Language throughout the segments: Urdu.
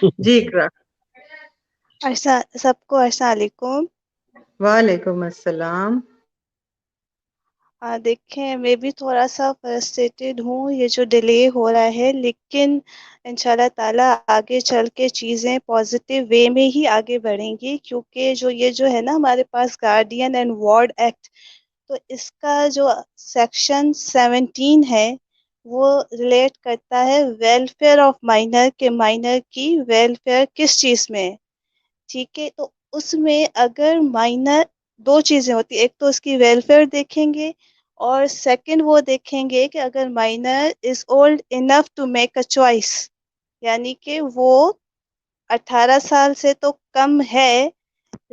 جی اقرا. سب کو السلام علیکم. وعلیکم السلام. دیکھیں میں بھی تھوڑا سا فرسٹریٹڈ ہوں، یہ جو ڈیلے ہو رہا ہے، لیکن انشاءاللہ تعالی آگے چل کے چیزیں پازیٹیو وے میں ہی آگے بڑھیں گی، کیونکہ یہ جو ہے نا ہمارے پاس گارڈین اینڈ وارڈ ایکٹ، تو اس کا جو سیکشن 17 ہے وہ ریلیٹ کرتا ہے ویلفیئر آف مائنر، کے مائنر کی ویلفیئر کس چیز میں ہے. ٹھیک ہے، تو اس میں اگر مائنر، دو چیزیں ہوتی، ایک تو اس کی ویلفیئر دیکھیں گے، اور سیکنڈ وہ دیکھیں گے کہ اگر minor is old enough to make a choice, یعنی کہ وہ 18 سال سے تو کم ہے،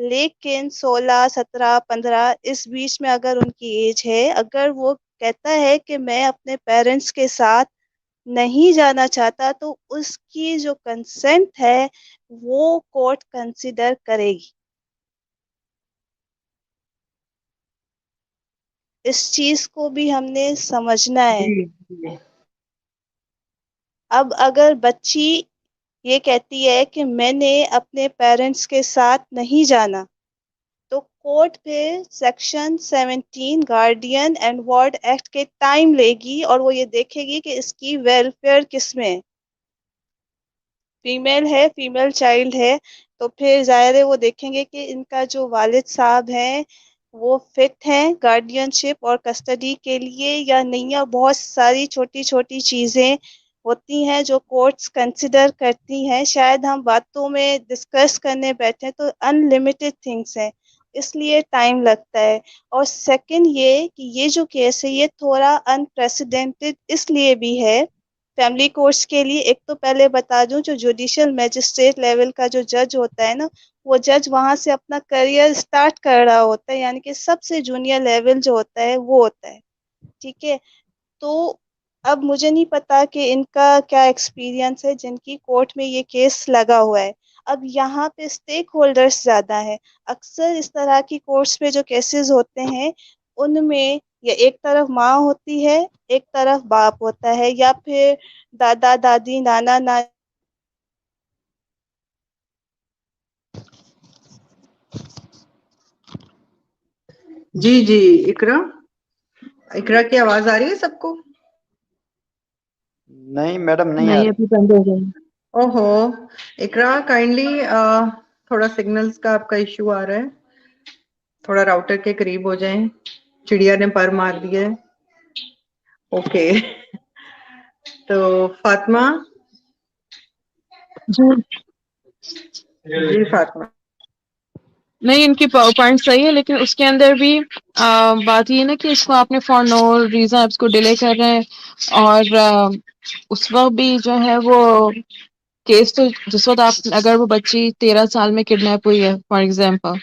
لیکن 16 17 15 اس بیچ میں اگر ان کی ایج ہے، اگر وہ کہتا ہے کہ میں اپنے پیرنٹس کے ساتھ نہیں جانا چاہتا، تو اس کی جو کنسنٹ ہے وہ کورٹ کنسیڈر کرے گی. اس چیز کو بھی ہم نے سمجھنا ہے. جی جی اب اگر بچی یہ کہتی ہے کہ میں نے اپنے پیرنٹس کے ساتھ نہیں جانا، تو کورٹ پہ section 17 guardian and ward act کے ٹائم لے گی، اور وہ یہ دیکھے گی کہ اس کی ویلفیئر کس میں ہے. فیمیل ہے، فیمیل چائلڈ ہے، تو پھر ظاہر ہے وہ دیکھیں گے کہ ان کا جو والد صاحب ہیں وہ فٹ ہیں گارڈین شپ اور کسٹڈی کے لیے یا نہیں. اور بہت ساری چھوٹی چھوٹی چیزیں ہوتی ہیں جو کورٹس کنسیڈر کرتی ہیں. شاید ہم باتوں میں ڈسکس کرنے بیٹھے تو ان لمیٹڈ تھنگس ہیں، اس لیے ٹائم لگتا ہے. اور سیکنڈ یہ کہ یہ جو کیس ہے یہ تھوڑا انپریسیڈنٹڈ اس لیے بھی ہے فیملی کورٹس کے لیے. ایک تو پہلے بتا دوں، جو جوڈیشل میجسٹریٹ لیول کا جو جج ہوتا ہے نا، وہ جج وہاں سے اپنا کریئر سٹارٹ کر رہا ہوتا ہے، یعنی کہ سب سے جونیئر لیول جو ہوتا ہے وہ ہوتا ہے. ٹھیک ہے، تو اب مجھے نہیں پتا کہ ان کا کیا ایکسپیرینس ہے جن کی کورٹ میں یہ کیس لگا ہوا ہے. اب یہاں پہ اسٹیک ہولڈرز زیادہ ہیں. اکثر اس طرح کی کورٹس میں جو کیسز ہوتے ہیں ان میں یا ایک طرف ماں ہوتی ہے، ایک طرف باپ ہوتا ہے، یا پھر دادا دادی نانا نانی. جی جی اقرا. اقرا کی آواز آ رہی ہے سب کو؟ نہیں میڈم، نہیں آ نہیں رہی. ابھی بند ہو گئی. اوہو اقرا، کائنڈلی تھوڑا سگنلز کا آپ کا ایشو آ رہا ہے، تھوڑا راؤٹر کے قریب ہو جائیں. چڑیا نے پر مار دیا ہے. اوکے. تو فاطمہ. جی جی فاطمہ. نہیں، ان کی پوائنٹ صحیح ہے، لیکن اس کے اندر بھی بات یہ ہے نا کہ اس کو آپ نے فار نو ریزن آپ اس کو ڈیلے کر رہے ہیں، اور اس وقت بھی جو ہے وہ کیس تو جس وقت آپ اگر وہ بچی 13 سال میں کڈنیپ ہوئی ہے فار ایگزامپل،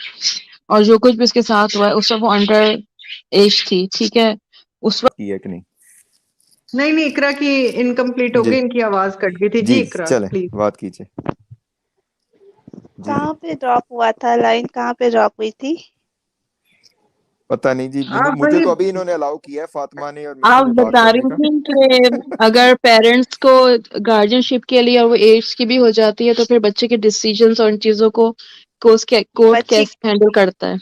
اور جو کچھ بھی اس کے ساتھ ہوا ہے اس وقت وہ انڈر ایج تھی، ٹھیک ہے، اس وقت کی ہے کہ نہیں؟ نہیں نہیں، اقرا کی انکمپلیٹ ہو جی گئی، ان کی آواز کٹ گئی تھی. جی اقرا چلیں پلیز. بات کیجیے. جی کہاں پہ ڈراپ ہوا تھا لائن، کہاں پہ ڈراپ ہوئی تھی؟ پتہ نہیں جی، آپ مجھے وہی تو ابھی انہوں نے الاؤ کیا ہے فاطمہ نے اور مسٹر آپ نے بات بتا کرنے رہی کا. تھی کہ اگر پیرنٹس کو گارجین شپ کے لیے اور وہ ایج کی بھی ہو جاتی ہے تو پھر بچے کے ڈیسیجنس اور ان چیزوں کو کورٹ بچی کیسے ہینڈل کرتا ہے.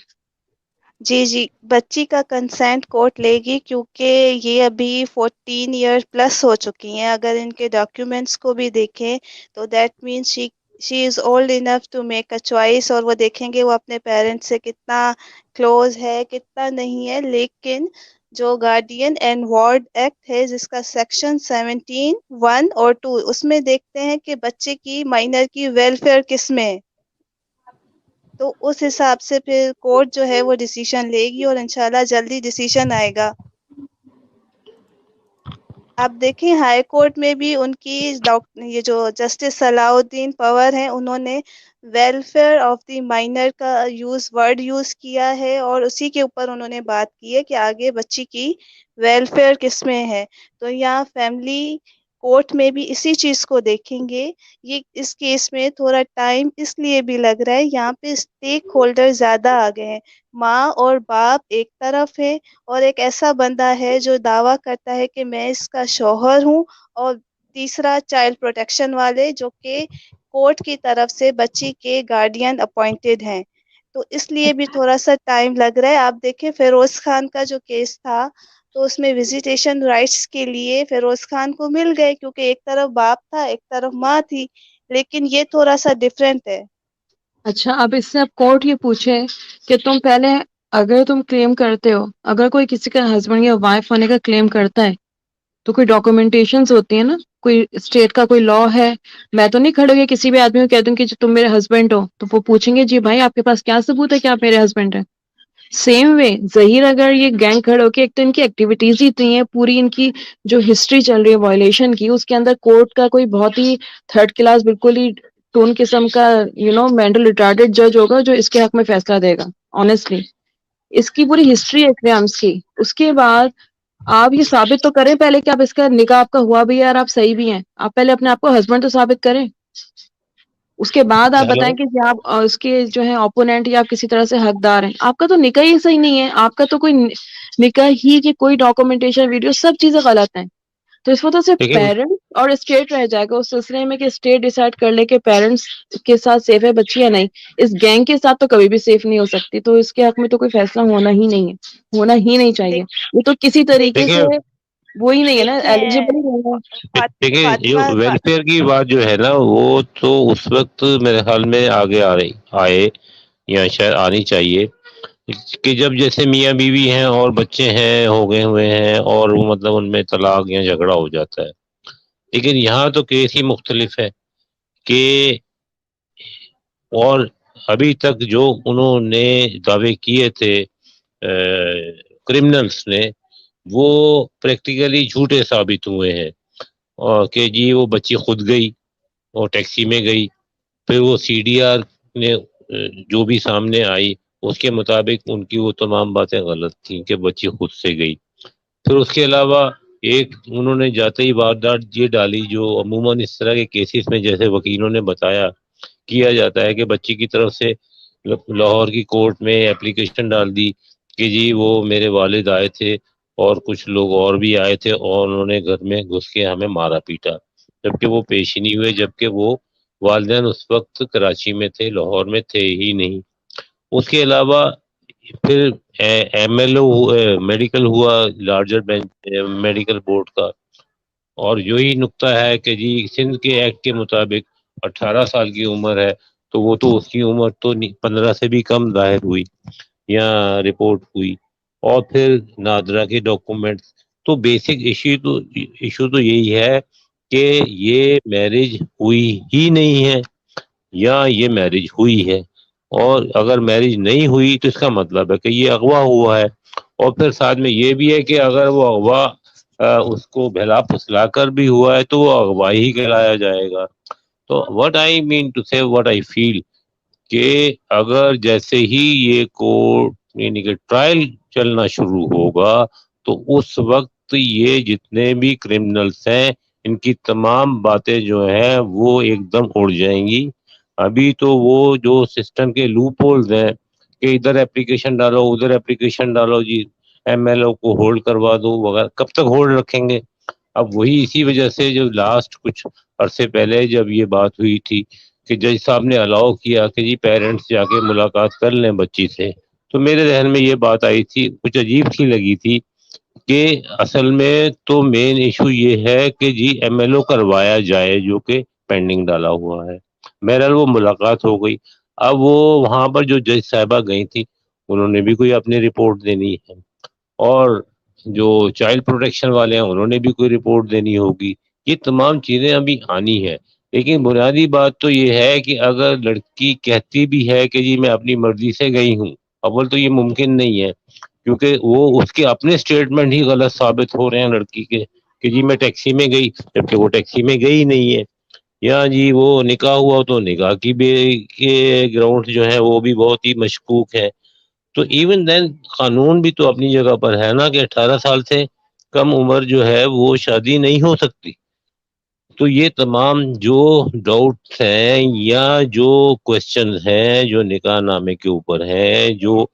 جی جی، بچی کا کنسینٹ کورٹ لے گی، کیونکہ یہ ابھی 14 ایئر پلس ہو چکی ہیں. اگر ان کے ڈاکیومنٹس کو بھی دیکھیں تو that means she is old enough to make a choice, اور وہ دیکھیں گے وہ اپنے پیرنٹس سے کتنا کلوز ہے کتنا نہیں ہے. لیکن جو گارڈین اینڈ وارڈ ایکٹ ہے جس کا سیکشن 17 1 اور 2، اس میں دیکھتے ہیں کہ بچے کی مائنر کی ویلفیئر کس میں ہے. تو اس حساب سے پھر کورٹ جو ہے وہ ڈیسیشن لے گی، اور انشاءاللہ جلدی ڈیسیشن آئے گا. آپ دیکھیں ہائی کورٹ میں بھی ان کی یہ جو جسٹس صلاح الدین پور ہیں، انہوں نے ویلفیئر آف دی مائنر کا ورڈ یوز کیا ہے، اور اسی کے اوپر انہوں نے بات کی ہے کہ آگے بچی کی ویلفیئر کس میں ہے. تو یہاں فیملی کورٹ میں بھی اسی چیز کو دیکھیں گے. یہ اس کیس میں تھوڑا ٹائم اس لیے بھی لگ رہا ہے، یہاں پہ اسٹیک ہولڈر زیادہ آ گئے ہیں. ماں اور باپ ایک طرف ہے، اور ایک ایسا بندہ ہے جو دعویٰ کرتا ہے کہ میں اس کا شوہر ہوں، اور تیسرا چائلڈ پروٹیکشن والے جو کہ کورٹ کی طرف سے بچی کے گارڈین اپوائنٹڈ ہیں، تو اس لیے بھی تھوڑا سا ٹائم لگ رہا ہے. آپ دیکھیں فیروز خان کا جو کیس تھا تو اس میں وزیٹیشن رائٹس کے لیے فیروز خان کو مل گئے، کیونکہ ایک طرف باپ تھا ایک طرف ماں تھی، لیکن یہ تھوڑا سا ڈفرینٹ ہے. اچھا، اب اس سے اب کورٹ یہ پوچھے کہ تم پہلے، اگر تم کلیم کرتے ہو، اگر کوئی کسی کا ہسبینڈ یا وائف ہونے کا کلیم کرتا ہے تو کوئی ڈاکومنٹیشنز ہوتی ہیں نا، کوئی اسٹیٹ کا کوئی لا ہے. میں تو نہیں کھڑے ہوئی کسی بھی آدمی کو کہہ دوں کہ جو تم میرے ہسبینڈ ہو، تو وہ پوچھیں گے جی بھائی آپ کے پاس کیا ثبوت ہے کہ آپ میرے ہسبینڈ ہیں. سیم وے ظہیر اگر یہ گینگ کھڑے ہو کے، ایک تو ان کی ایکٹیویٹیز ہی اتنی ہیں، پوری ان کی جو ہسٹری چل رہی ہے وائلیشن کی، اس کے اندر کورٹ کا کوئی بہت ہی تھرڈ کلاس بالکل ہی ٹون قسم کا مینٹل ریٹارڈیڈ جج ہوگا جو اس کے حق میں فیصلہ دے گا. آنےسٹلی اس کی پوری ہسٹری ہے کریمس کی. اس کے بعد آپ یہ ثابت تو کریں پہلے کہ آپ اس کا نکاح آپ کا ہوا بھی ہے اور آپ صحیح بھی ہیں. آپ پہلے اپنے آپ کو ہسبینڈ تو ثابت کریں، اس کے بعد آپ ہیلو. بتائیں کہ جی آپ اس کے جو ہے اپوننٹ یا آپ کسی طرح سے حقدار ہیں. آپ کا تو نکاح ہی صحیح نہیں ہے، آپ کا تو کوئی نکاح ہی کی کوئی ڈاکومنٹیشن ویڈیو سب چیزیں غلط ہیں. تو اس وجہ سے لیکن پیرنٹ اور اسٹیٹ رہ جائے گا اس سلسلے میں کہ اسٹیٹ ڈیسائیڈ کر لے کہ پیرنٹس کے ساتھ سیف ہے بچی یا نہیں. اس گینگ کے ساتھ تو کبھی بھی سیف نہیں ہو سکتی، تو اس کے حق میں تو کوئی فیصلہ ہونا ہی نہیں ہے، ہونا ہی نہیں چاہیے. دیکھ- یہ تو کسی طریقے دیکھیں سے وہی نہیں ہے نا، دیکھیں ایلیجیبل ہی نہیں ہے. دیکھیں جو فاطمہ ویلفیئر کی بات جو ہے نا، وہ تو اس وقت میرے خیال میں آگے آئے یا شاید آنی چاہیے کہ جب جیسے میاں بیوی ہیں اور بچے ہیں ہو گئے ہوئے ہیں اور وہ مطلب ان میں طلاق یا جھگڑا ہو جاتا ہے. لیکن یہاں تو کیس ہی مختلف ہے کہ اور ابھی تک جو انہوں نے دعوے کیے تھے کرمنلز نے، وہ پریکٹیکلی جھوٹے ثابت ہوئے ہیں. اور کہ جی وہ بچی خود گئی اور ٹیکسی میں گئی، پھر وہ سی ڈی آر نے جو بھی سامنے آئی اس کے مطابق ان کی وہ تمام باتیں غلط تھیں کہ بچی خود سے گئی. پھر اس کے علاوہ ایک انہوں نے جاتے ہی واردات یہ ڈالی جو عموماً اس طرح کے کیسز میں جیسے وکیلوں نے بتایا کیا جاتا ہے کہ بچی کی طرف سے لاہور کی کورٹ میں اپلیکیشن ڈال دی کہ جی وہ میرے والد آئے تھے اور کچھ لوگ اور بھی آئے تھے اور انہوں نے گھر میں گھس کے ہمیں مارا پیٹا، جبکہ وہ پیش ہی نہیں ہوئے، جبکہ وہ والدین اس وقت کراچی میں تھے، لاہور میں تھے ہی نہیں. اس کے علاوہ پھر ایم ایل او میڈیکل ہوا لارجر بینچ میڈیکل بورڈ کا، اور یہی نقطہ ہے کہ جی سندھ کے ایکٹ کے مطابق 18 سال کی عمر ہے تو وہ تو اس کی عمر تو 15 سے بھی کم ظاہر ہوئی یا رپورٹ ہوئی. اور پھر نادرا کے ڈاکومنٹس. تو بیسک ایشو تو یہی ہے کہ یہ میرج ہوئی ہی نہیں ہے یا یہ میرج ہوئی ہے، اور اگر میرج نہیں ہوئی تو اس کا مطلب ہے کہ یہ اغوا ہوا ہے. اور پھر ساتھ میں یہ بھی ہے کہ اگر وہ اغوا اس کو بھلا پھسلا کر بھی ہوا ہے تو وہ اغوائی ہی کہلایا جائے گا. تو what I mean to say, what I feel کہ اگر جیسے ہی یہ کورٹ یعنی کہ ٹرائل چلنا شروع ہوگا تو اس وقت یہ جتنے بھی کرمنلز ہیں ان کی تمام باتیں جو ہیں وہ ایک دم اڑ جائیں گی. ابھی تو وہ جو سسٹم کے لوپ ہولز ہیں کہ ادھر اپلیکیشن ڈالو ادھر اپلیکیشن ڈالو، جی ایم ایل او کو ہولڈ کروا دو وغیرہ، کب تک ہولڈ رکھیں گے؟ اب وہی اسی وجہ سے جو لاسٹ کچھ عرصے پہلے جب یہ بات ہوئی تھی کہ جج صاحب نے الاؤ کیا کہ جی پیرنٹس جا کے ملاقات کر لیں بچی سے، تو میرے ذہن میں یہ بات آئی تھی، کچھ عجیب سی لگی تھی کہ اصل میں تو مین ایشو یہ ہے کہ جی ایم ایل او کروایا جائے جو کہ پینڈنگ ڈالا ہوا ہے. بہرحال وہ ملاقات ہو گئی. اب وہ وہاں پر جو جج صاحبہ گئی تھی انہوں نے بھی کوئی اپنی رپورٹ دینی ہے، اور جو چائلڈ پروٹیکشن والے ہیں انہوں نے بھی کوئی رپورٹ دینی ہوگی. یہ تمام چیزیں ابھی آنی ہے. لیکن بنیادی بات تو یہ ہے کہ اگر لڑکی کہتی بھی ہے کہ جی میں اپنی مرضی سے گئی ہوں، اول تو یہ ممکن نہیں ہے کیونکہ وہ اس کے اپنے سٹیٹمنٹ ہی غلط ثابت ہو رہے ہیں لڑکی کے کہ جی میں ٹیکسی میں گئی، جبکہ وہ ٹیکسی میں گئی نہیں ہے. یا جی وہ نکاح ہوا تو نکاح کی بھی کے گراؤنڈ جو ہے وہ بھی بہت ہی مشکوک ہے. تو ایون دین قانون بھی تو اپنی جگہ پر ہے نا کہ 18 سال سے کم عمر جو ہے وہ شادی نہیں ہو سکتی. تو یہ تمام جو ڈاؤٹس ہیں یا جو کوشچنز ہیں جو نکاح نامے کے اوپر ہیں، جو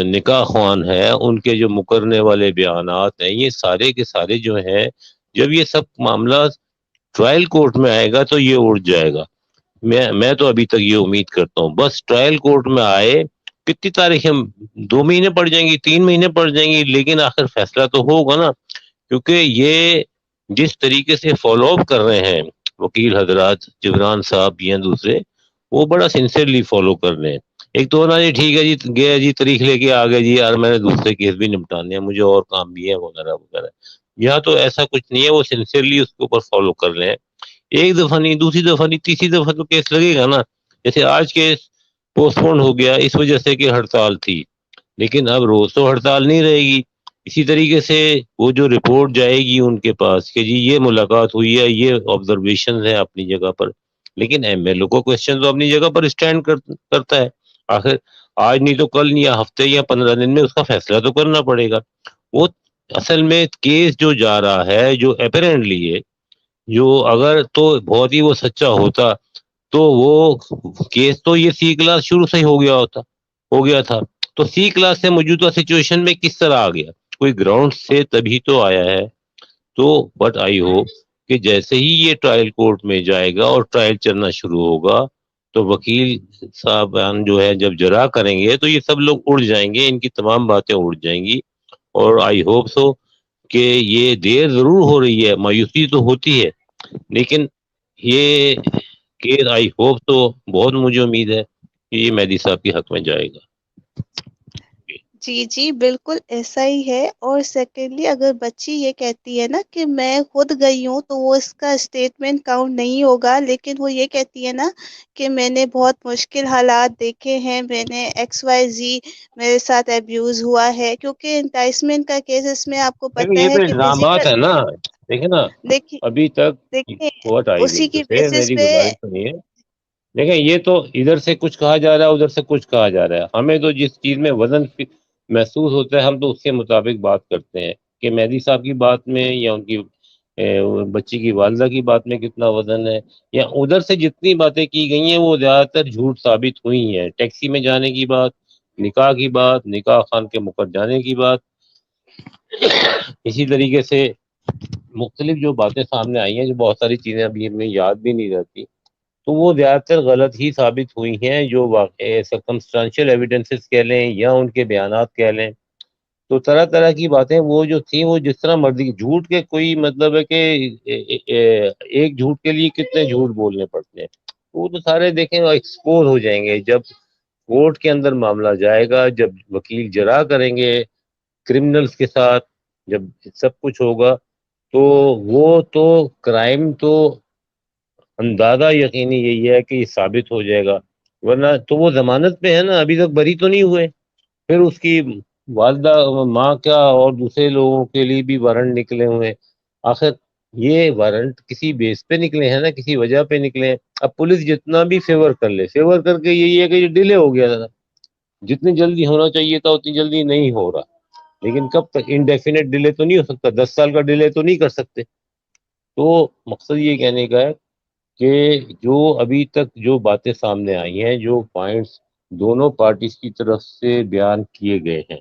نکاح خوان ہے ان کے جو مکرنے والے بیانات ہیں، یہ سارے کے سارے جو ہیں جب یہ سب معاملہ ٹرائل کورٹ میں آئے گا تو یہ اڑ جائے گا. میں تو ابھی تک یہ امید کرتا ہوں بس ٹرائل کورٹ میں آئے، کتنی تاریخیں 2 مہینے پڑ جائیں گی 3 مہینے پڑ جائیں گی، لیکن آخر فیصلہ تو ہوگا نا، کیونکہ یہ جس طریقے سے فالو اپ کر رہے ہیں وکیل حضرات، جبران صاحب یا دوسرے، وہ بڑا سنسیئرلی فالو کر رہے ہیں. ایک تو ہونا جی ٹھیک ہے جی گیا جی تاریخ لے کے آ گئے جی یار میں نے دوسرے کیس بھی نپٹانے ہیں مجھے اور کام بھی ہے وغیرہ وغیرہ. یہاں تو ایسا کچھ نہیں ہے، وہ سنسیئرلی اس کے اوپر فالو کر رہے ہیں. ایک دفعہ نہیں، دوسری دفعہ نہیں، تیسری دفعہ تو کیس لگے گا نا. جیسے آج کیس پوسٹ پون ہو گیا اس وجہ سے کہ ہڑتال تھی، لیکن اب روز تو ہڑتال نہیں رہے گی. اسی طریقے سے وہ جو رپورٹ جائے گی ان کے پاس کہ جی یہ ملاقات ہوئی ہے، یہ آبزرویشن ہے اپنی جگہ پر، لیکن ایم ایل او کو کوشچن تو اپنی جگہ پر اسٹینڈ کرتا ہے. آخر آج نہیں تو کل یا ہفتے یا 15 دن میں اس کا فیصلہ تو کرنا پڑے گا. وہ اصل میں کیس جو جا رہا ہے جو اپیرنٹلی ہے، جو اگر تو بہت ہی وہ سچا ہوتا تو وہ کیس تو یہ سی کلاس شروع سے ہی ہو گیا تھا. تو سی کلاس سے موجودہ سچویشن میں کس طرح آ گیا؟ کوئی گراؤنڈ سے تبھی تو آیا ہے. تو بٹ آئی ہوپ کہ جیسے ہی یہ ٹرائل کورٹ میں جائے گا اور ٹرائل چلنا شروع ہوگا تو وکیل صاحبان جو ہے جب جرا کریں گے تو یہ سب لوگ اڑ جائیں گے، ان کی تمام باتیں اڑ جائیں گی. اور آئی ہوپ سو کہ یہ دیر ضرور ہو رہی ہے، مایوسی تو ہوتی ہے، لیکن یہ کیس آئی ہوپ تو بہت مجھے امید ہے کہ یہ مہدی صاحب کے حق میں جائے گا. جی جی بالکل ایسا ہی ہے. اور سیکنڈلی اگر بچی یہ کہتی ہے نا کہ میں خود گئی ہوں تو وہ اس کا اسٹیٹمنٹ کاؤنٹ نہیں ہوگا، لیکن وہ یہ کہتی ہے نا کہ میں نے بہت مشکل حالات دیکھے ہیں، میں نے ایکس وائی زی میرے ساتھ ابیوز ہوا ہے، کیونکہ انٹائسمنٹ کا کیس اس میں آپ کو لیکن پتا یہ ہے تو کہ الزامات فزیکل ہے نا، دیکھیں نا دیکھیے ابھی تک دیکھیے بہت آئی اسی گئی کی سے بیسس میری پہ گزارش سنیے. دیکھیں یہ تو ادھر سے کچھ کہا جا رہا ہے ادھر سے کچھ کہا جا رہا ہے، ہمیں تو جس چیز میں وزن محسوس ہوتا ہے ہم تو اس کے مطابق بات کرتے ہیں کہ مہدی صاحب کی بات میں یا ان کی بچی کی والدہ کی بات میں کتنا وزن ہے، یا ادھر سے جتنی باتیں کی گئی ہیں وہ زیادہ تر جھوٹ ثابت ہوئی ہیں. ٹیکسی میں جانے کی بات، نکاح کی بات، نکاح خان کے مکر جانے کی بات، اسی طریقے سے مختلف جو باتیں سامنے آئی ہیں، جو بہت ساری چیزیں ابھی ہمیں یاد بھی نہیں رہتی، تو وہ زیادہ تر غلط ہی ثابت ہوئی ہیں. جو واقع سرکمسٹانشل ایویڈنسز کہہ لیں یا ان کے بیانات کہہ لیں، تو طرح طرح کی باتیں وہ جو تھیں وہ جس طرح مرضی جھوٹ کے کوئی مطلب ہے کہ ایک جھوٹ کے لیے کتنے جھوٹ بولنے پڑتے ہیں، وہ تو سارے دیکھیں ایکسپوز ہو جائیں گے جب کورٹ کے اندر معاملہ جائے گا، جب وکیل جرا کریں گے کرمنلز کے ساتھ، جب سب کچھ ہوگا تو وہ تو کرائم تو اندازہ یقینی یہی ہے کہ یہ ثابت ہو جائے گا. ورنہ تو وہ ضمانت پہ ہے نا، ابھی تک بری تو نہیں ہوئے. پھر اس کی والدہ ماں کیا اور دوسرے لوگوں کے لیے بھی وارنٹ نکلے ہوئے. آخر یہ وارنٹ کسی بیس پہ نکلے ہیں نا، کسی وجہ پہ نکلے ہیں. اب پولیس جتنا بھی فیور کر لے، فیور کر کے یہی ہے کہ یہ ڈیلے ہو گیا تھا، جتنی جلدی ہونا چاہیے تھا اتنی جلدی نہیں ہو رہا. لیکن کب تک انڈیفینٹ ڈیلے تو نہیں ہو سکتا، 10 سال کا ڈیلے تو نہیں کر سکتے. تو مقصد یہ کہنے کا ہے کہ جو ابھی تک جو باتیں سامنے آئی ہیں، جو پوائنٹس دونوں پارٹیز کی طرف سے بیان کیے گئے ہیں،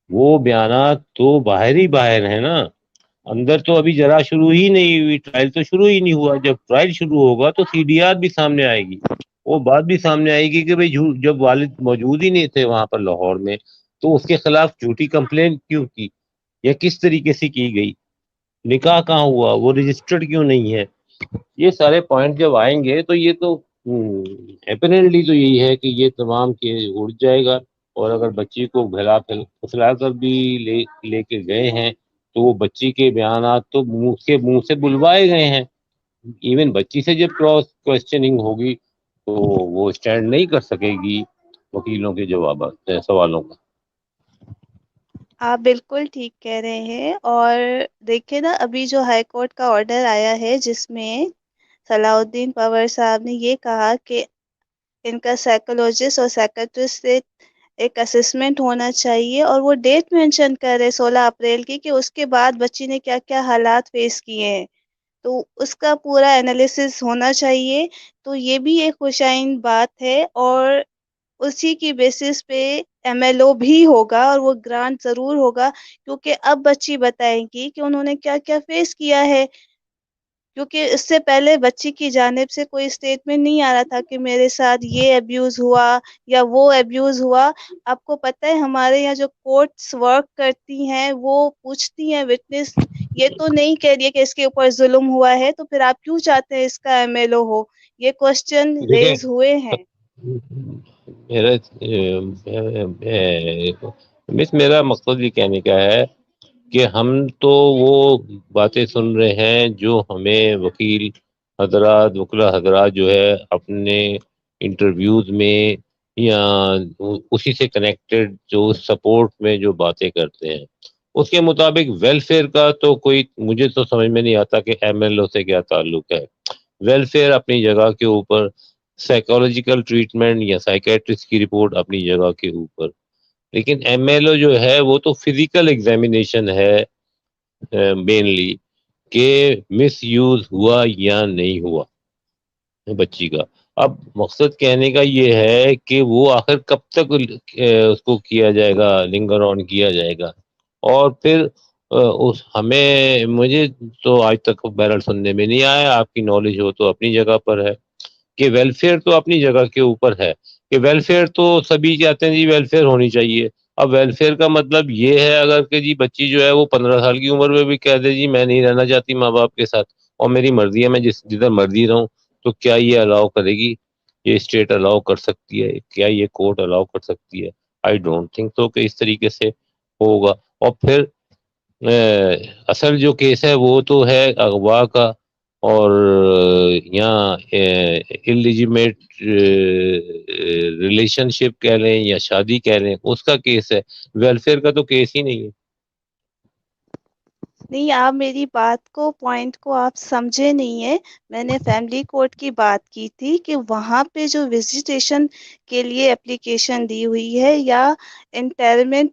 وہ بیانات تو باہر ہی باہر ہیں نا. اندر تو ابھی ذرا شروع ہی نہیں ہوئی، ٹرائل تو شروع ہی نہیں ہوا. جب ٹرائل شروع ہوگا تو سی ڈی آر بھی سامنے آئے گی، وہ بات بھی سامنے آئے گی کہ بھئی جب والد موجود ہی نہیں تھے وہاں پر لاہور میں تو اس کے خلاف جھوٹی کمپلین کیوں کی یا کس طریقے سے کی گئی، نکاح کہاں ہوا، وہ رجسٹرڈ کیوں نہیں ہے. یہ سارے پوائنٹ جب آئیں گے تو یہ تو اپیرنٹلی تو یہی ہے کہ یہ تمام کے اڑ جائے گا. اور اگر بچی کو پھسلا کر بھی لے کے گئے ہیں تو وہ بچی کے بیانات تو منہ سے بلوائے گئے ہیں. ایون بچی سے جب کراس کوشچننگ ہوگی تو وہ اسٹینڈ نہیں کر سکے گی وکیلوں کے جوابات سوالوں کا. آپ بالکل ٹھیک کہہ رہے ہیں. اور دیکھیں نا ابھی جو ہائی کورٹ کا آرڈر آیا ہے جس میں صلاح الدین پور صاحب نے یہ کہا کہ ان کا سائیکولوجسٹ اور سائیکٹرسٹ سے ایک اسسمنٹ ہونا چاہیے، اور وہ ڈیٹ مینشن کر رہے 16 اپریل کی کہ اس کے بعد بچی نے کیا کیا حالات فیس کیے ہیں، تو اس کا پورا انالیسس ہونا چاہیے. تو یہ بھی ایک خوشائن بات ہے، اور اسی کی بیسس پہ ایم ایل او بھی ہوگا اور وہ گرانٹ ضرور ہوگا، کیونکہ اب بچی بتائیں گی کہ انہوں نے کیا کیا فیس کیا ہے. کیونکہ اس سے پہلے بچی کی جانب سے کوئی اسٹیٹمنٹ نہیں آ رہا تھا کہ میرے ساتھ یہ ابیوز ہوا یا وہ ابیوز ہوا. آپ کو پتہ ہے ہمارے یہاں جو کورٹس ورک کرتی ہیں وہ پوچھتی ہیں وٹنس، یہ تو نہیں کہہ رہی ہے کہ اس کے اوپر ظلم ہوا ہے، تو پھر آپ کیوں چاہتے ہیں اس کا ایم ایل او ہو؟ یہ کوشچن دیکھیں ریز ہوئے ہیں. میرا مقصد یہ کہنے کا ہے کہ ہم تو وہ باتیں سن رہے ہیں جو ہمیں وکیل حضرات وکلا حضرات جو ہے اپنے انٹرویوز میں یا اسی سے کنیکٹڈ جو سپورٹ میں جو باتیں کرتے ہیں اس کے مطابق ویلفیئر کا تو کوئی مجھے تو سمجھ میں نہیں آتا کہ ایم ایل او سے کیا تعلق ہے. ویلفیئر اپنی جگہ کے اوپر، سائیکولوجیکل ٹریٹمنٹ یا سائیکیٹرسٹ کی رپورٹ اپنی جگہ کے اوپر، لیکن ایم ایل او جو ہے وہ تو فزیکل ایگزامینیشن ہے مینلی کہ مس یوز ہوا یا نہیں ہوا بچی کا. اب مقصد کہنے کا یہ ہے کہ وہ آخر کب تک اس کو کیا جائے گا، لنگر آن کیا جائے گا. اور پھر ہمیں مجھے تو آج تک بہرحال سننے میں نہیں آیا، آپ کی نالج ہو تو اپنی جگہ پر ہے کہ ویلفیئر تو اپنی جگہ کے اوپر ہے کہ ویلفیئر تو سبھی چاہتے ہیں جی ویلفیئر ہونی چاہیے. اب ویلفیئر کا مطلب یہ ہے اگر کہ جی بچی جو ہے وہ 15 سال کی عمر میں بھی کہہ دے جی میں نہیں رہنا چاہتی ماں باپ کے ساتھ اور میری مرضی ہے میں جدھر مرضی رہوں، تو کیا یہ الاؤ کرے گی؟ یہ اسٹیٹ الاؤ کر سکتی ہے؟ کیا یہ کورٹ الاؤ کر سکتی ہے؟ آئی ڈونٹ تھنک سو کہ اس طریقے سے ہوگا. اور پھر اصل جو کیس ہے وہ تو ہے اغوا کا اور یہاں اللیجیمیٹ ریلیشن شپ کہہ لیں یا شادی کہہ لیں، اس کا کیس ہے. ویلفیئر کا تو کیس ہی نہیں ہے. نہیں، آپ میری بات کو پوائنٹ کو آپ سمجھے نہیں ہے. میں نے فیملی کورٹ کی بات کی تھی کہ وہاں پہ جو وزیٹیشن کے لیے اپلیکیشن دی ہوئی ہے یا انٹرمنٹ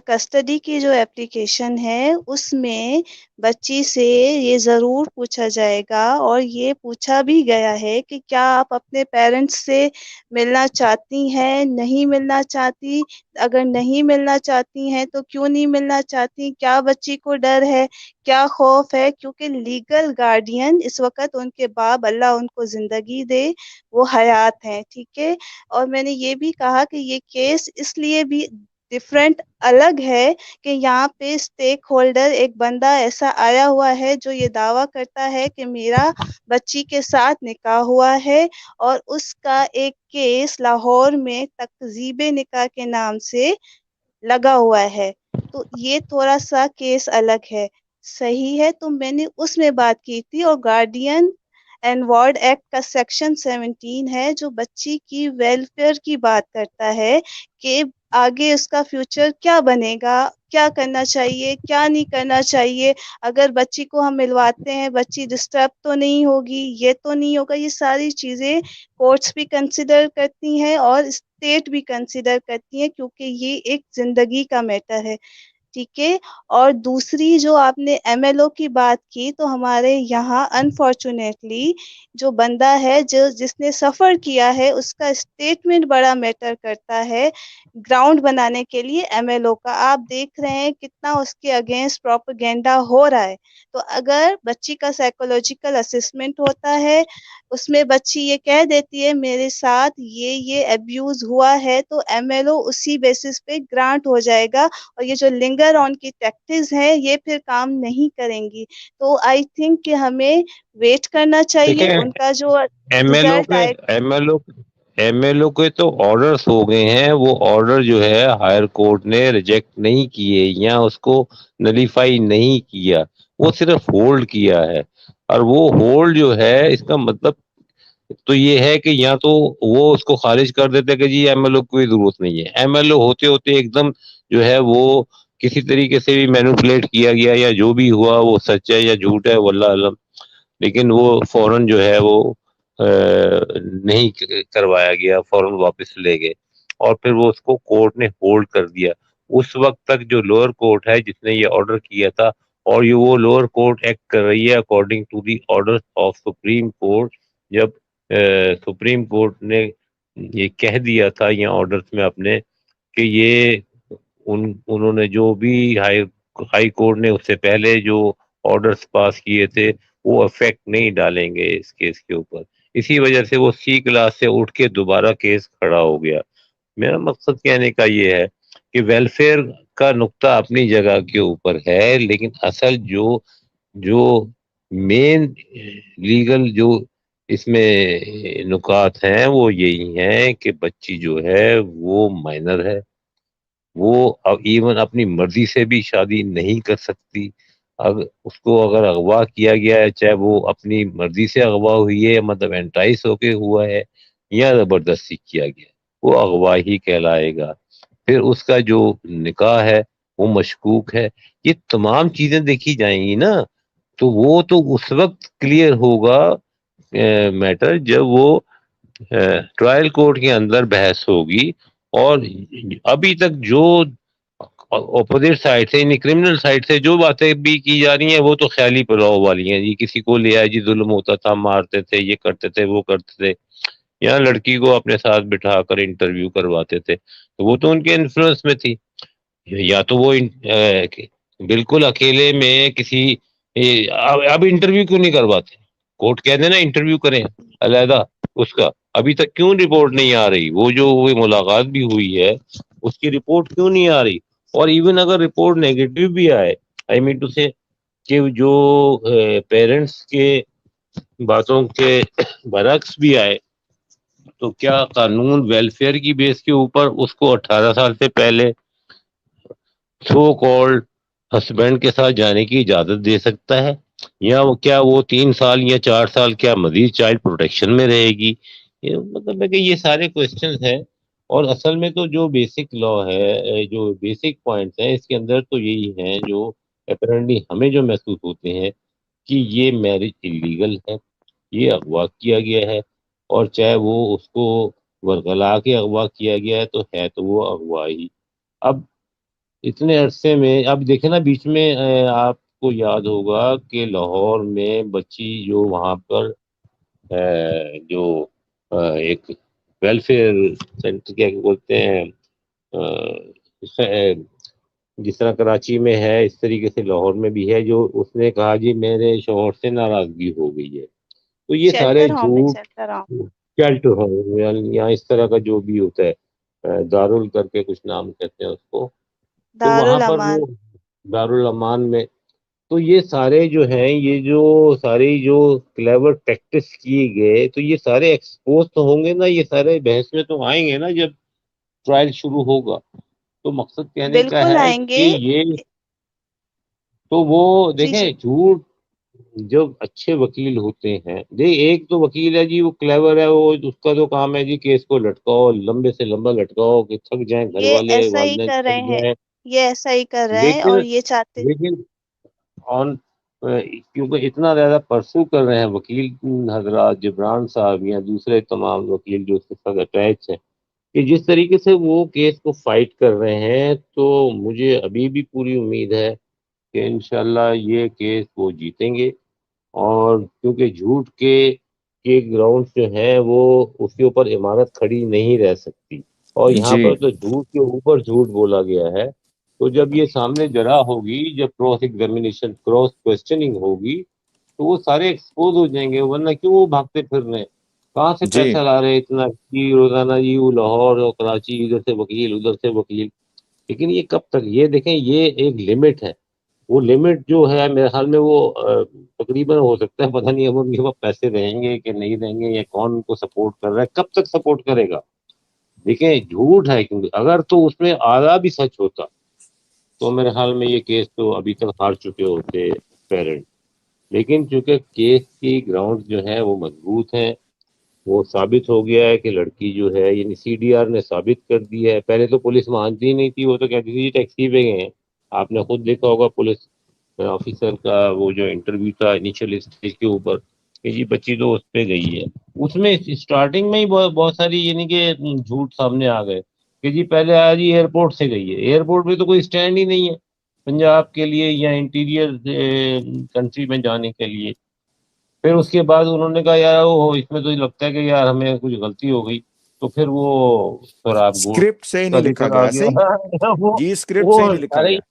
کسٹڈی کی جو اپلیکیشن ہے اس میں بچی سے یہ ضرور پوچھا جائے گا اور یہ پوچھا بھی گیا ہے کہ کیا آپ اپنے پیرنٹس سے ملنا چاہتی ہیں، نہیں ملنا چاہتی؟ اگر نہیں ملنا چاہتی ہیں تو کیوں نہیں ملنا چاہتی؟ کیا بچی کو ڈر ہے، کیا خوف ہے؟ کیونکہ لیگل گارڈین اس وقت ان کے باپ، اللہ ان کو زندگی دے، وہ حیات ہیں. ٹھیک ہے. اور میں نے یہ بھی کہا کہ یہ کیس اس لیے بھی ڈفرینٹ الگ ہے کہ یہاں پہ اسٹیک ہولڈر ایک بندہ ایسا آیا ہوا ہے جو یہ دعویٰ کرتا ہے کہ میرا بچی کے ساتھ نکاح ہوا ہے اور اس کا ایک کیس لاہور میں تکذیب نکاح کے نام سے لگا ہوا ہے. تو یہ تھوڑا سا کیس الگ ہے. صحیح ہے. تو میں نے اس میں بات کی تھی. اور گارڈین اینڈ وارڈ ایکٹ کا سیکشن 17 ہے جو بچی کی ویلفیئر کی بات کرتا ہے کہ آگے اس کا فیوچر کیا بنے گا، کیا کرنا چاہیے، کیا نہیں کرنا چاہیے. اگر بچی کو ہم ملواتے ہیں بچی ڈسٹرب تو نہیں ہوگی، یہ تو نہیں ہوگا. یہ ساری چیزیں کورٹس بھی کنسیڈر کرتی ہیں اور اسٹیٹ بھی کنسیڈر کرتی ہیں کیونکہ یہ ایک زندگی کا میٹر ہے. ٹھیک ہے. اور دوسری جو آپ نے ایم ایل او کی بات کی، تو ہمارے یہاں انفارچونیٹلی جو بندہ ہے جس نے سفر کیا ہے اس کا اسٹیٹمنٹ بڑا میٹر کرتا ہے گراؤنڈ بنانے کے لیے ایم ایل او کا. آپ دیکھ رہے ہیں کتنا اس کے اگینسٹ پروپیگینڈا ہو رہا ہے. تو اگر بچی کا سائیکولوجیکل اسسمنٹ ہوتا ہے، اس میں بچی یہ کہہ دیتی ہے میرے ساتھ یہ ابیوز ہوا ہے، تو ایم ایل او اسی بیسس پہ گرانٹ ہو جائے گا. اور یہ جو لنگر آن کی ٹیکٹکس ہیں یہ پھر کام نہیں کریں گی. تو آئی تھنک کہ ہمیں ویٹ کرنا چاہیے دیکھیں ان کا جو ایم ایل او رزلٹ کے آئے. ایم ایل او کے تو آرڈرز ہو گئے ہیں. وہ آرڈر جو ہے ہائر کورٹ نے ریجیکٹ نہیں کیے یا اس کو نلیفائی نہیں کیا، وہ صرف ہولڈ کیا ہے. اور وہ ہولڈ جو ہے اس کا مطلب تو یہ ہے کہ یا تو وہ اس کو خارج کر دیتے کہ جی ایم ایل او کوئی ضرورت نہیں ہے. ایم ایل او ہوتے ہوتے ایک دم جو ہے وہ کسی طریقے سے بھی مینوپولیٹ کیا گیا یا جو بھی ہوا وہ سچ ہے یا جھوٹ ہے واللہ علم، لیکن وہ فوراً جو ہے وہ نہیں کروایا گیا، فوراً واپس لے گئے اور پھر وہ اس کو کورٹ نے ہولڈ کر دیا. اس وقت تک جو لوئر کورٹ ہے جس نے یہ آرڈر کیا تھا، اور یہ وہ لوئر کورٹ ایکٹ کر رہی ہے according to the order of supreme court. جب سپریم کورٹ نے یہ کہہ دیا تھا یا آرڈرز میں اپنے کہ یہ انہوں نے جو بھی ہائی کورٹ نے اس سے پہلے جو آرڈرز پاس کیے تھے وہ افیکٹ نہیں ڈالیں گے اس کیس کے اوپر. اسی وجہ سے وہ سی کلاس سے اٹھ کے دوبارہ کیس کھڑا ہو گیا. میرا مقصد کہنے کا یہ ہے کہ ویلفیئر کا نقطہ اپنی جگہ کے اوپر ہے، لیکن اصل جو مین لیگل جو اس میں نکات ہیں وہ یہی ہیں کہ بچی جو ہے وہ مائنر ہے، وہ ایون اپنی مرضی سے بھی شادی نہیں کر سکتی. اس کو اگر اغوا کیا گیا ہے، چاہے وہ اپنی مرضی سے اغوا ہوئی ہے، مطلب انٹائس ہو کے ہوا ہے، یا زبردستی کیا گیا، وہ اغوا ہی کہلائے گا. پھر اس کا جو نکاح ہے وہ مشکوک ہے. یہ تمام چیزیں دیکھی جائیں گی نا، تو وہ تو اس وقت کلیئر ہوگا میٹر جب وہ ٹرائل کورٹ کے اندر بحث ہوگی. اور ابھی تک جو اپوزٹ سائڈ سے یعنی کرمنل سائڈ سے جو باتیں بھی کی جا رہی ہیں وہ تو خیالی پلاؤ والی ہیں جی. کسی کو لے آئے جی ظلم ہوتا تھا، مارتے تھے، یہ کرتے تھے، وہ کرتے تھے. یہاں لڑکی کو اپنے ساتھ بٹھا کر انٹرویو کرواتے تھے، تو وہ تو ان کے انفلوئنس میں تھی. یا تو وہ بالکل اکیلے میں کسی اب انٹرویو کیوں نہیں کرواتے؟ کورٹ کہہ دینا انٹرویو کریں علیحدہ اس کا. ابھی تک کیوں رپورٹ نہیں آ رہی؟ وہ جو ملاقات بھی ہوئی ہے اس کی رپورٹ کیوں نہیں آ رہی؟ اور ایون اگر رپورٹ نیگیٹو بھی آئے، آئی مین ٹو سے کہ جو پیرنٹس کے باتوں کے برعکس بھی آئے، تو کیا قانون ویلفیئر کی بیس کے اوپر اس کو 18 سال سے پہلے سو کالڈ ہسبینڈ کے ساتھ جانے کی اجازت دے سکتا ہے؟ یا کیا وہ 3 سال یا 4 سال کیا مزید چائلڈ پروٹیکشن میں رہے گی؟ مطلب ہے کہ یہ سارے کوشچنز ہیں. اور اصل میں تو جو بیسک لا ہے، جو بیسک پوائنٹس ہیں اس کے اندر تو یہی ہیں جو اپیرنٹلی ہمیں جو محسوس ہوتے ہیں کہ یہ میرج انلیگل ہے، یہ اغوا کیا گیا ہے. اور چاہے وہ اس کو ورغلا کے اغوا کیا گیا ہے تو ہے تو وہ اغوا ہی. اب اتنے عرصے میں اب دیکھیں نا، بیچ میں آپ کو یاد ہوگا کہ لاہور میں بچی جو وہاں پر جو ایک ویلفیئر سینٹر کیا بولتے ہیں، جس طرح کراچی میں ہے اس طریقے سے لاہور میں بھی ہے، جو اس نے کہا جی میرے شوہر سے ناراضگی ہو گئی ہے. تو یہ سارے شیلٹر ہوم ہے، جھوٹ، شیلٹر ہوم، شیلٹر ہوم یا اس طرح کا جو بھی ہوتا ہے، دارل کر کے کچھ نام کہتے ہیں اس کو، تو وہاں پر وہ دارالامان. دارالامان میں. تو یہ سارے جو ہیں، یہ جو ساری جو کلیور ٹیکٹس کیے گئے، تو یہ سارے ایکسپوز تو ہوں گے نا، یہ سارے بحث میں تو آئیں گے نا جب ٹرائل شروع ہوگا. تو مقصد کہنے کا بالکل ہے آئیں کہ گے. یہ تو وہ جی جی، دیکھیں جھوٹ جب اچھے وکیل ہوتے ہیں، ایک تو وکیل ہے جی وہ کلیور ہے، وہ اس کا تو کام ہے جی کیس کو لٹکاؤ، لمبے سے لمبا لٹکاؤ کہ تھک جائیں گھر یہ والے، ایسا ہی والدین کر رہے تھک ہیں، جائیں. یہ ایسا ہی کر رہے ہیں لیکن اور یہ چاہتے. لیکن آن کیونکہ اتنا زیادہ پرسو کر رہے ہیں وکیل حضرات، جبران صاحب یا دوسرے تمام وکیل جو اس کے ساتھ اٹیچ ہیں، کہ جس طریقے سے وہ کیس کو فائٹ کر رہے ہیں، تو مجھے ابھی بھی پوری امید ہے کہ انشاءاللہ یہ کیس وہ جیتیں گے. اور کیونکہ جھوٹ کے گراؤنڈ جو ہیں وہ اس کے اوپر عمارت کھڑی نہیں رہ سکتی. اور یہاں جی پر تو جھوٹ کے اوپر جھوٹ بولا گیا ہے. تو جب یہ سامنے جرا ہوگی، جب کراس ایگزامینیشن، کراس کوشچننگ ہوگی، تو وہ سارے ایکسپوز ہو جائیں گے. ورنہ کیوں وہ بھاگتے پھر رہے ہیں؟ کہاں سے جی پیسہ لا رہے ہیں اتنا کہ روزانہ جی وہ لاہور اور کراچی، ادھر سے وکیل ادھر سے وکیل. لیکن یہ کب تک؟ یہ دیکھیں یہ ایک لمٹ ہے. وہ لمٹ جو ہے میرے خیال میں وہ تقریباً ہو سکتا ہے، پتہ نہیں اب ان کے پاس پیسے رہیں گے کہ نہیں رہیں گے، یا کون ان کو سپورٹ کر رہا ہے، کب تک سپورٹ کرے گا. دیکھیں جھوٹ ہے، کیونکہ اگر تو اس میں آدھا بھی سچ ہوتا تو میرے خیال میں یہ کیس تو ابھی تک ہار چکے ہوتے پیرنٹ. لیکن چونکہ کیس کی گراؤنڈ جو ہے وہ مضبوط ہیں، وہ ثابت ہو گیا ہے کہ لڑکی جو ہے، یعنی سی ڈی آر نے ثابت کر دی ہے. پہلے تو پولیس مانتی ہی نہیں تھی، وہ تو کہتی تھی ٹیکسی پہ گئے ہیں. آپ نے خود دیکھا ہوگا پولیس آفیسر کا وہ جو انٹرویو تھا انیشل اسٹیج کے اوپر، کہ جی بچی تو اس پہ گئی ہے. اس میں اسٹارٹنگ میں ہی بہت ساری یعنی کہ جھوٹ سامنے آ گئے کہ جی پہلے آیا جی ایئرپورٹ سے گئی ہے. ایئرپورٹ پہ تو کوئی اسٹینڈ ہی نہیں ہے پنجاب کے لیے یا انٹیریئر کنٹری میں جانے کے لیے. پھر اس کے بعد انہوں نے کہا یار وہ اس میں تو لگتا ہے کہ یار ہمیں کچھ غلطی ہو گئی، تو پھر وہ شراب گوشت اسکرپٹ سے ہی کا نہیں لکھا ذکر آ گیا، صحیح گیا. جی، اسکرپٹ وہ سے ہی نہیں لکھا سارے گیا.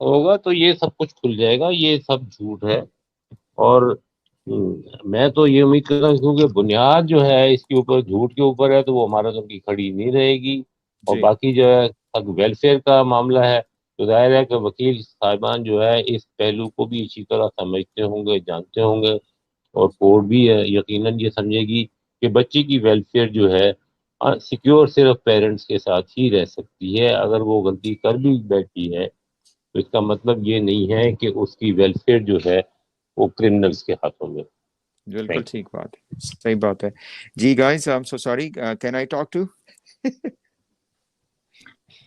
ہوگا تو یہ سب کچھ کھل جائے گا, یہ سب جھوٹ ہے. اور میں تو یہ امید کرتا ہوں کیونکہ بنیاد جو ہے اس کے اوپر جھوٹ کے اوپر ہے, تو وہ ہمارا تو کی کھڑی نہیں رہے گی. اور جی باقی جو ہے ویلفیئر کا معاملہ ہے, تو ظاہر ہے کہ وکیل صاحبان جو ہے اس پہلو کو بھی اسی طرح سمجھتے ہوں گے, جانتے ہوں گے, اور کورٹ بھی یقیناً یہ سمجھے گی کہ بچے کی ویلفیئر جو ہے سیکیور صرف پیرنٹس کے ساتھ ہی رہ سکتی ہے. اگر وہ غلطی کر بھی بیٹھی ہے تو اس کا مطلب یہ نہیں ہے کہ اس کی ویلفیئر جو ہے وہ کرمنلز کے ہاتھوں میں. بالکل ٹھیک بات ہے, صحیح بات ہے. جی guys, I'm so sorry, can I talk to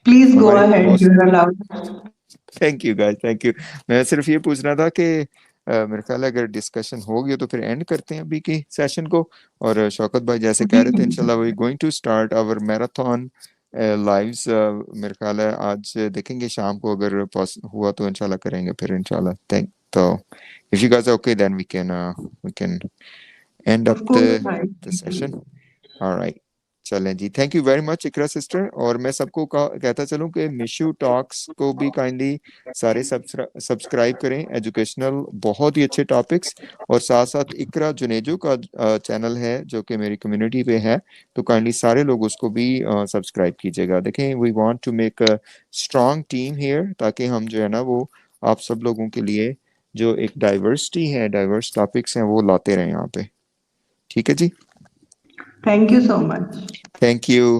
Please go ہمارے ahead, host. you're allowed. Thank you guys, thank you. میں صرف یہ پوچھنا تھا کہ میرے خیال ہے اگر ڈسکشن ہو گیا تو پھر اینڈ کرتے ہیں ابھی کی سیشن کو. اور شوکت بھائی جیسے کہہ رہے تھے انشاءاللہ we going to start our marathon lives. میرے خیال ہے آج دیکھیں گے شام کو, اگر ہوا تو انشاءاللہ کریں گے پھر انشاءاللہ. تو if you guys are okay then we can end up Of course, the right. session. All right, چلیں جی, thank you very much Iqra sister. اور میں سب کو کہتا چلوں کہ میشو ٹاکس کو بھی کائنڈلی سارے سبسکرائب کریں, ایجوکیشنل بہت ہی اچھے ٹاپکس. اور ساتھ ساتھ اقرا جنیجو کا چینل ہے جو کہ میری کمیونٹی پہ ہے, تو کائنڈلی سارے لوگ اس کو بھی سبسکرائب کیجیے گا. دیکھیں we want to make a strong team here, تاکہ ہم جو ہے نا وہ آپ سب لوگوں کے لیے جو ایک ڈائیورسٹی ہے, ڈائیورس ٹاپکس ہیں, وہ لاتے رہیں یہاں پہ. ٹھیک ہے جی, Thank you so much. Thank you,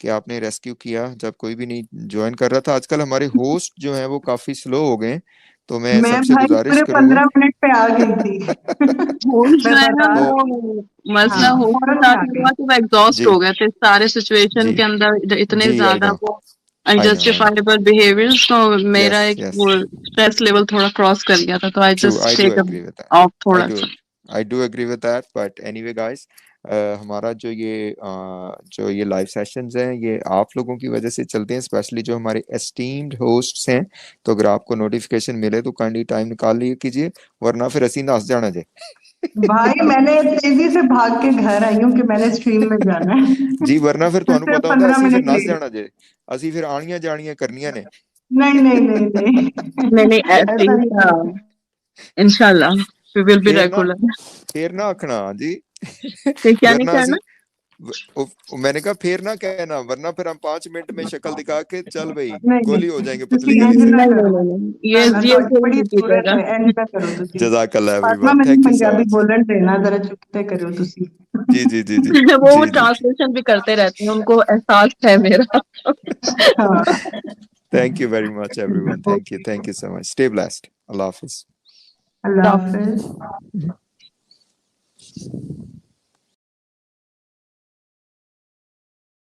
کہ آپ نے ریسکیو کیا جب کوئی بھی نہیں جوائن کر رہا تھا. آج کل ہمارے ہوسٹ جو ہیں وہ کافی سلو ہو گئے, تو میں میں سب سے بھائی گزارش پورے کروں گا 15 منٹ پہ آ گئی تھی. ہوسٹ میں جو ہے نا بتا تو وہ مسئلہ ہاں ہوسٹ کے فوراً میں ساتھ آ یہ گئی. ہوا کہ وہ ایگزاسٹ جی ہو گئے تھے سارے سچویشن جی کے اندر, اتنے جی زیادہ وہ آئی نو انجسٹیفائبل بیہیویئرز, تو میرا یس ایک یس وہ اسٹریس لیول تھوڑا کراس کر گیا تھا, تو I true, just I do take agree with that, off تھوڑا سا. I do agree with that, but anyway guys, ہمارا جو یہ لائیو سیشنز ہیں یہ آپ لوگوں کی وجہ سے چلتے ہیں, اسپیشلی جو ہمارے اسٹیمڈ ہوسٹس ہیں. تو اگر آپ کو نوٹیفیکیشن ملے تو کائنڈلی ٹائم نکال لیا کیجیے, ورنہ پھر اسی ناس جانا جائے. بھائی میں نے تیزی سے بھاگ کے گھر آئی ہوں کہ میں نے اسٹریم میں جانا ہے. جی ورنہ پھر تمہیں صرف پتا ہوتا 15 اسی پھر منٹ نس لیٹ. جانا جائے, اسی پھر آنیاں جانیاں کرنیاں نے. نہیں نہیں نہیں نہیں نہیں نہیں, ایسے ایسا نہیں ہی ہے. انشاءاللہ وی ول بی ریگولر. پھر نہ آکھنا جی, کیا نہیں ورنہ کرنا. اسی میں نے کہا پھر نہ کہنا, ورنہ پھر ہم 5 منٹ میں شکل دکھا کے چل بھائی نہیں گولی ہو نہیں جائیں گے پتلی تسی گلی اینڈ سے. نہ نہیں کرو. نہیں نہیں, نہ یہ نہ یہ تھوڑی کوئی بڑی نہیں پیٹے ضرورت گا. ہے, اینڈ نہ کرو تسی. جزاک اللہ ایوری فاطمہ ون, میں تھینک یو سو پنجابی مچ. بولن دینا ذرا چکتے کرو تسی. جی جی جی جی وہ جی جی, ٹرانسلیشن بھی کرتے رہتے ہیں, ان کو احساس ہے میرا. ہاں thank you very much everyone, thank you so much. Stay blessed, اللہ حافظ. اللہ حافظ.